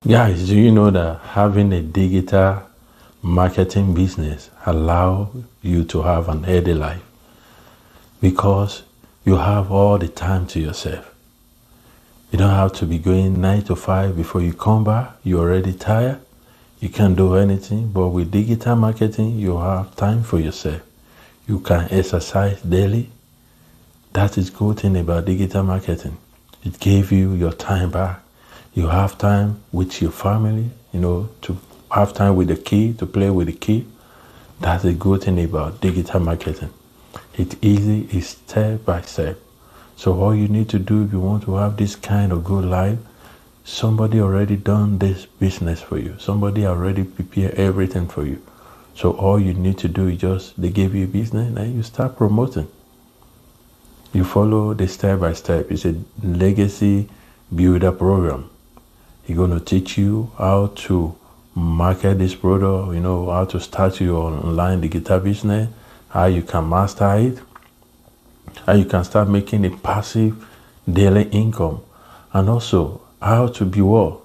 Guys, do you know that having a digital marketing business allows you to have an healthy life? Because you have all the time to yourself. You don't have to be going 9 to 5 before you come back. You're already tired. You can't do anything. But with digital marketing, you have time for yourself. You can exercise daily. That is good thing about digital marketing. It gave you your time back. You have time with your family, to have time with the kid, to play with the kid. That's a good thing about digital marketing. It's easy, it's step by step. So all you need to do if you want to have this kind of good life, somebody already done this business for you. Somebody already prepared everything for you. So all you need to do is they give you a business and you start promoting. You follow the step by step. It's a legacy builder program. It's going to teach you how to market this product, how to start your online digital business, how you can master it, how you can start making a passive daily income, and also how to be what?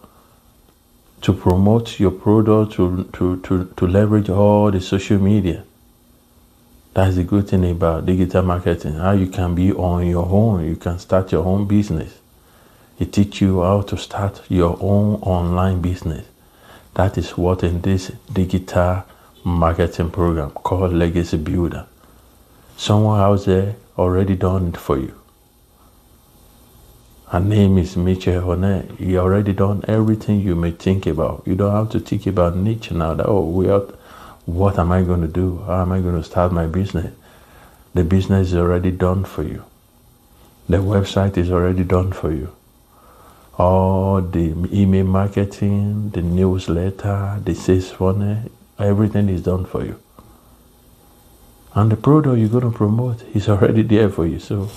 To promote your product, to leverage all the social media. That's the good thing about digital marketing. How you can be on your own. You can start your own business. It teaches you how to start your own online business. That is what in this digital marketing program called Legacy Builder. Someone out there already done it for you. Her name is Michelle Honey. He already done everything you may think about. You don't have to think about niche now. What am I going to do? How am I going to start my business? The business is already done for you. The website is already done for you. All the email marketing, the newsletter, the sales funnel, everything is done for you. And the product you're going to promote is already there for you. So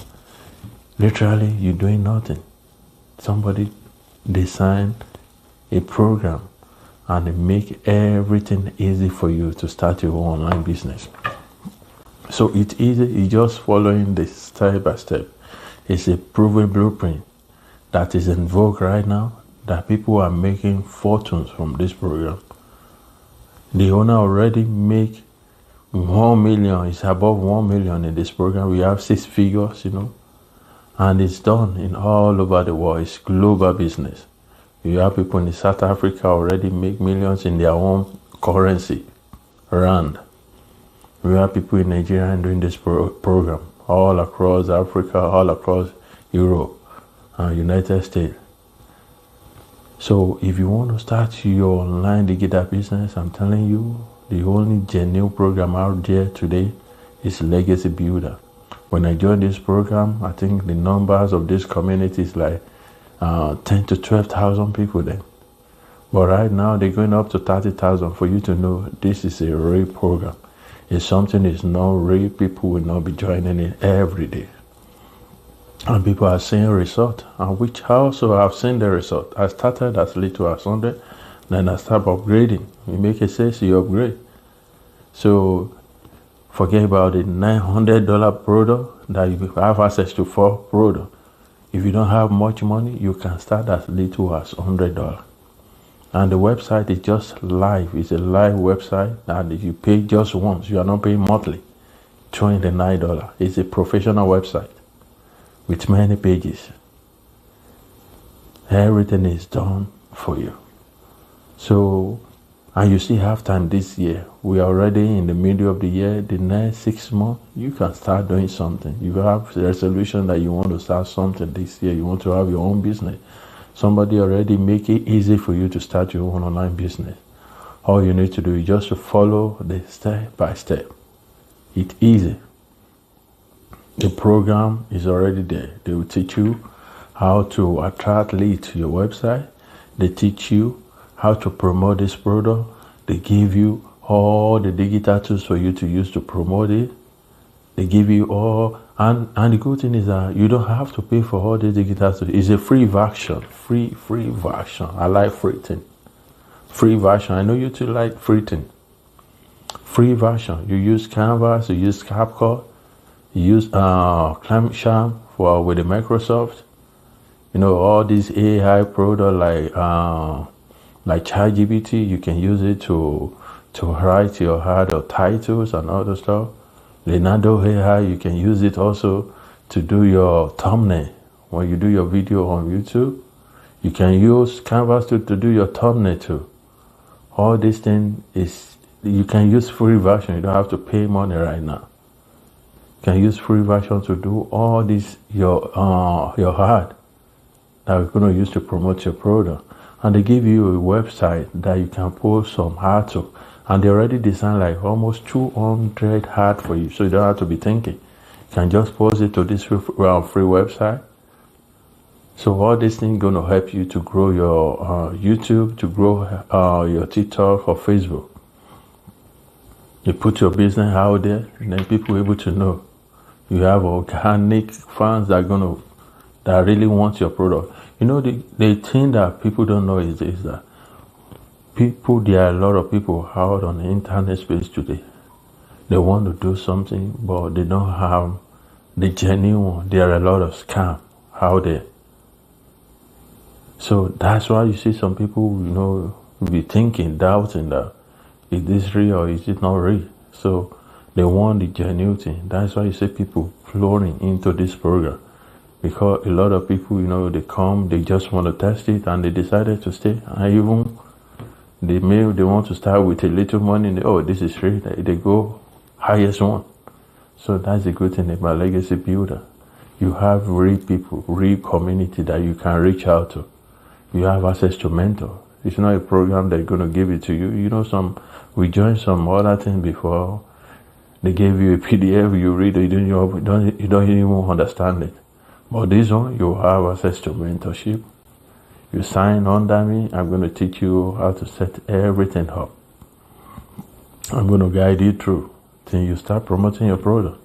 literally, you're doing nothing. Somebody design a program and they make everything easy for you to start your own online business. So it's easy. You're just following this step by step. It's a proven blueprint that is in vogue right now, that people are making fortunes from this program. The owner already make 1 million, it's above 1 million in this program. We have 6 figures, and it's done in all over the world. It's global business. You have people in South Africa already make millions in their own currency, rand. We have people in Nigeria doing this program all across Africa, all across Europe. United States. So if you want to start your online digital business, I'm telling you, the only genuine program out there today is Legacy Builder. When I joined this program, I think the numbers of this community is like 10 to 12,000 people then. But right now, they're going up to 30,000. For you to know, this is a real program. If something is not real, people will not be joining it every day. And people are seeing result, and which I also have seen the result. I started as little as 100, then I start upgrading. You make a sales, you upgrade. So forget about the $900 product that you have access to for product. If you don't have much money, you can start as little as $100. And the website is just live. It's a live website, and if you pay just once, you are not paying monthly. $29. It's a professional website with many pages. Everything is done for you. So, and you still have time this year. We are already in the middle of the year. The next 6 months, you can start doing something. You have the resolution that you want to start something this year. You want to have your own business. Somebody already make it easy for you to start your own online business. All you need to do is just to follow the step by step. It's easy. The program is already there. They will teach you how to attract leads to your website. They teach you how to promote this product. They give you all the digital tools for you to use to promote it. They give you all, and the good thing is that you don't have to pay for all the digital tools. It's a free version, free version. I like free thing. Free version. I know you too like free thing. Free version. You use Canvas, you use CapCut, you use Clipchamp with the Microsoft. All these AI product like Like ChatGPT, you can use it to write your head or titles and other stuff. Leonardo AI, you can use it also to do your thumbnail. When you do your video on YouTube, you can use Canvas to do your thumbnail too. All this thing is, you can use free version. You don't have to pay money right now. You can use free version to do all this, your ad that we're going to use to promote your product. And they give you a website that you can post some ads to. And they already designed like almost 200 ads for you. So you don't have to be thinking. You can just post it to this free website. So all these things going to help you to grow your YouTube, to grow your TikTok or Facebook. You put your business out there, and then people are able to know. You have organic fans that really want your product. You know, the thing that people don't know is this, that there are a lot of people out on the internet space today. They want to do something, but they don't have the genuine one. There are a lot of scams out there. So that's why you see some people, be thinking, doubting that, is this real or is it not real? So they want the genuine thing. That's why you see people flowing into this program. Because a lot of people, they come, they just want to test it, and they decided to stay. And even they want to start with a little money. This is free. They go highest one. So that's the good thing about Legacy Builder. You have real people, real community that you can reach out to. You have access to mentor. It's not a program that's going to give it to you. We joined some other thing before. They gave you a PDF, you read it, you don't even understand it. But this one, you have access to mentorship. You sign under me. I'm going to teach you how to set everything up. I'm going to guide you through till you start promoting your product.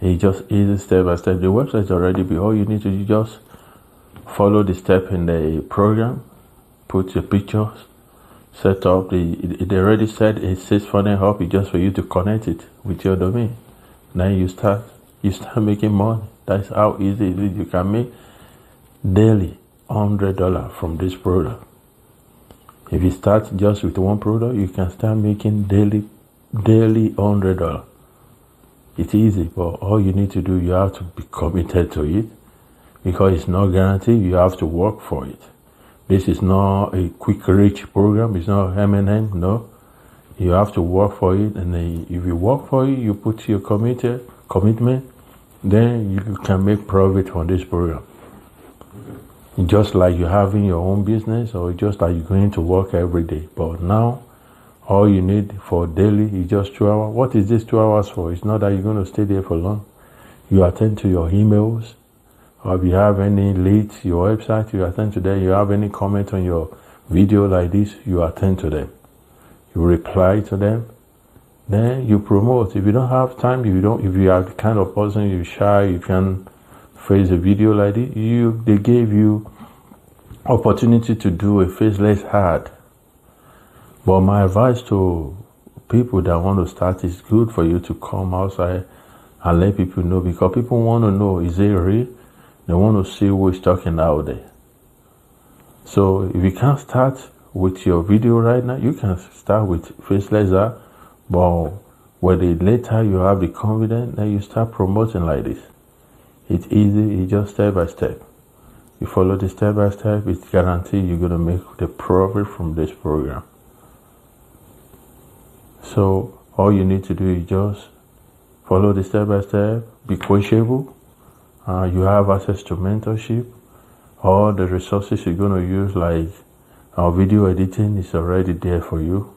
It's just easy step by step. The website is already be. All you need to do just follow the step in the program. Put your pictures. Set up. They already said it says funnel hub. It's just for you to connect it with your domain. Then you start making money. That's how easy it is. You can make daily $100 from this product. If you start just with one product, you can start making daily $100. It's easy, but all you need to do, you have to be committed to it, because it's not guaranteed. You have to work for it. This is not a quick reach program. It's not M&M. No, you have to work for it, and if you work for it, you put your commitment. Then you can make profit from this program. Just like you're having your own business, or just like you're going to work every day. But now, all you need for daily is just 2 hours. What is this 2 hours for? It's not that you're going to stay there for long. You attend to your emails, or if you have any leads, your website, you attend to them. You have any comment on your video like this, you attend to them. You reply to them. Then you promote. If you don't have time, if you are the kind of person you're shy, you can face a video like this, they gave you opportunity to do a faceless ad. But my advice to people that want to start is good for you to come outside and let people know, because people want to know, is it real? They want to see who is talking out there. So if you can't start with your video right now, you can start with faceless ad. But when later you have the confidence, then you start promoting like this. It's easy. It's just step by step. You follow the step by step. It's guaranteed you're going to make the profit from this program. So all you need to do is just follow the step by step. Be coachable. You have access to mentorship. All the resources you're going to use, like video editing, is already there for you.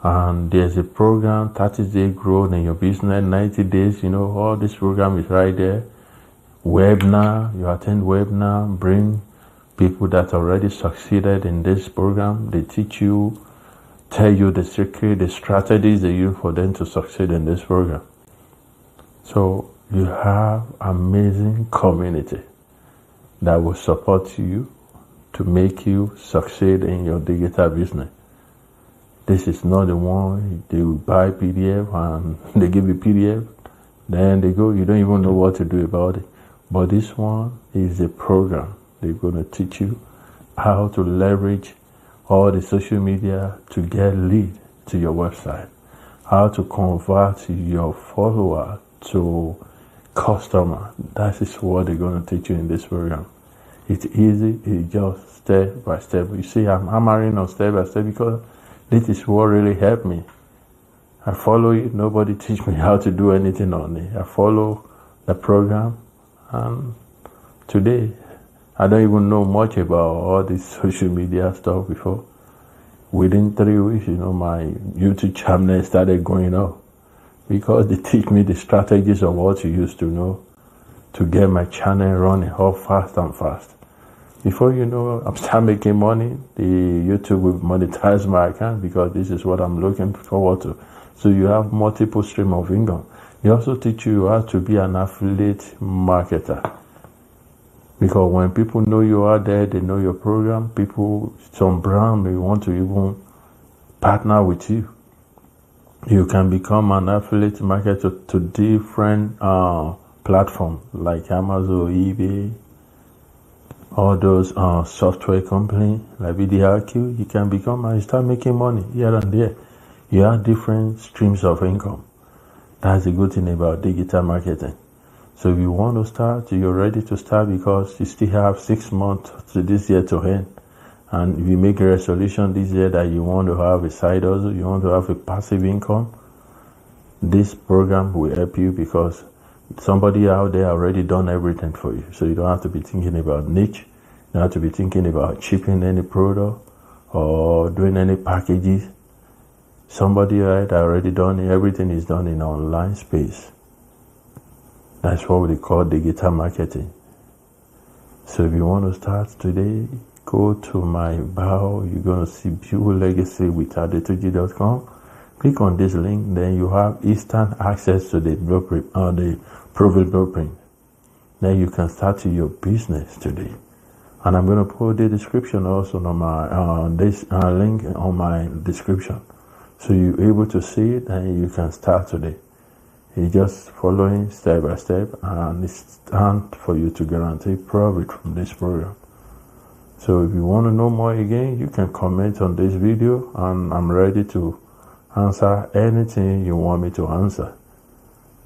And there's a program, 30-day growth in your business, 90 days, all this program is right there. Webinar, you attend webinar, bring people that already succeeded in this program. They teach you, tell you the secret, the strategies they use for them to succeed in this program. So you have amazing community that will support you to make you succeed in your digital business. This is not the one they will buy PDF and they give you PDF, then they go, you don't even know what to do about it. But this one is a program. They're going to teach you how to leverage all the social media to get lead to your website, how to convert your follower to customer. That is what they're going to teach you in this program. It's easy. It's just step by step. You see, I'm hammering on step by step because this is what really helped me. I follow it. Nobody teach me how to do anything on it. I follow the program, and today I don't even know much about all this social media stuff before. Within 3 weeks, my YouTube channel started going up because they teach me the strategies of what to use to get my channel running up fast and fast. Before you know, I'm start making money. The YouTube will monetize my account because this is what I'm looking forward to. So you have multiple stream of income. They also teach you how to be an affiliate marketer. Because when people know you are there, they know your program, some brand may want to even partner with you. You can become an affiliate marketer to different platforms like Amazon, eBay, all those software companies like vidiq. You can become and start making money here and there. You have different streams of income. That's the good thing about digital marketing. So if you want to start, you're ready to start because you still have 6 months to this year to end. And if you make a resolution this year that you want to have a side hustle, you want to have a passive income, this program will help you because somebody out there already done everything for you. So you don't have to be thinking about niche. You don't have to be thinking about shipping any product or doing any packages. Somebody that already done it. Everything is done in online space. That's what we call digital marketing. So if you want to start today, go to my bio. You're going to see Build Legacy with adetuji.com. Click on this link, then you have instant access to the blueprint or the profit blueprint. Then you can start your business today. And I'm going to put the description also on my this link on my description, so you're able to see it and you can start today. It's just following step by step, and it's time for you to guarantee profit from this program. So if you want to know more again, you can comment on this video, and I'm ready to answer anything you want me to answer.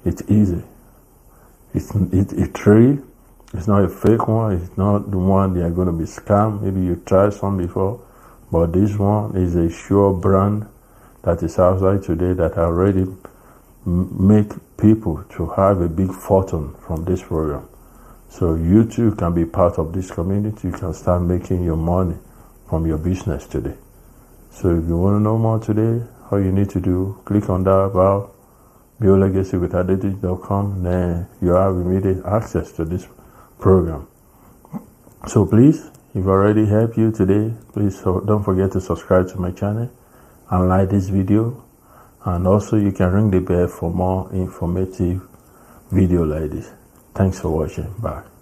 It's easy. It's free. It's not a fake one. It's not the one they are going to be scammed. Maybe you tried some before, but this one is a sure brand that is outside today that already make people to have a big fortune from this program. So you too can be part of this community. You can start making your money from your business today. So if you want to know more today, all you need to do, click on that about Build Legacy with adetuji.com. Then you have immediate access to this program. So please, if I already helped you today, please don't forget to subscribe to my channel and like this video. And also you can ring the bell for more informative video like this. Thanks for watching. Bye.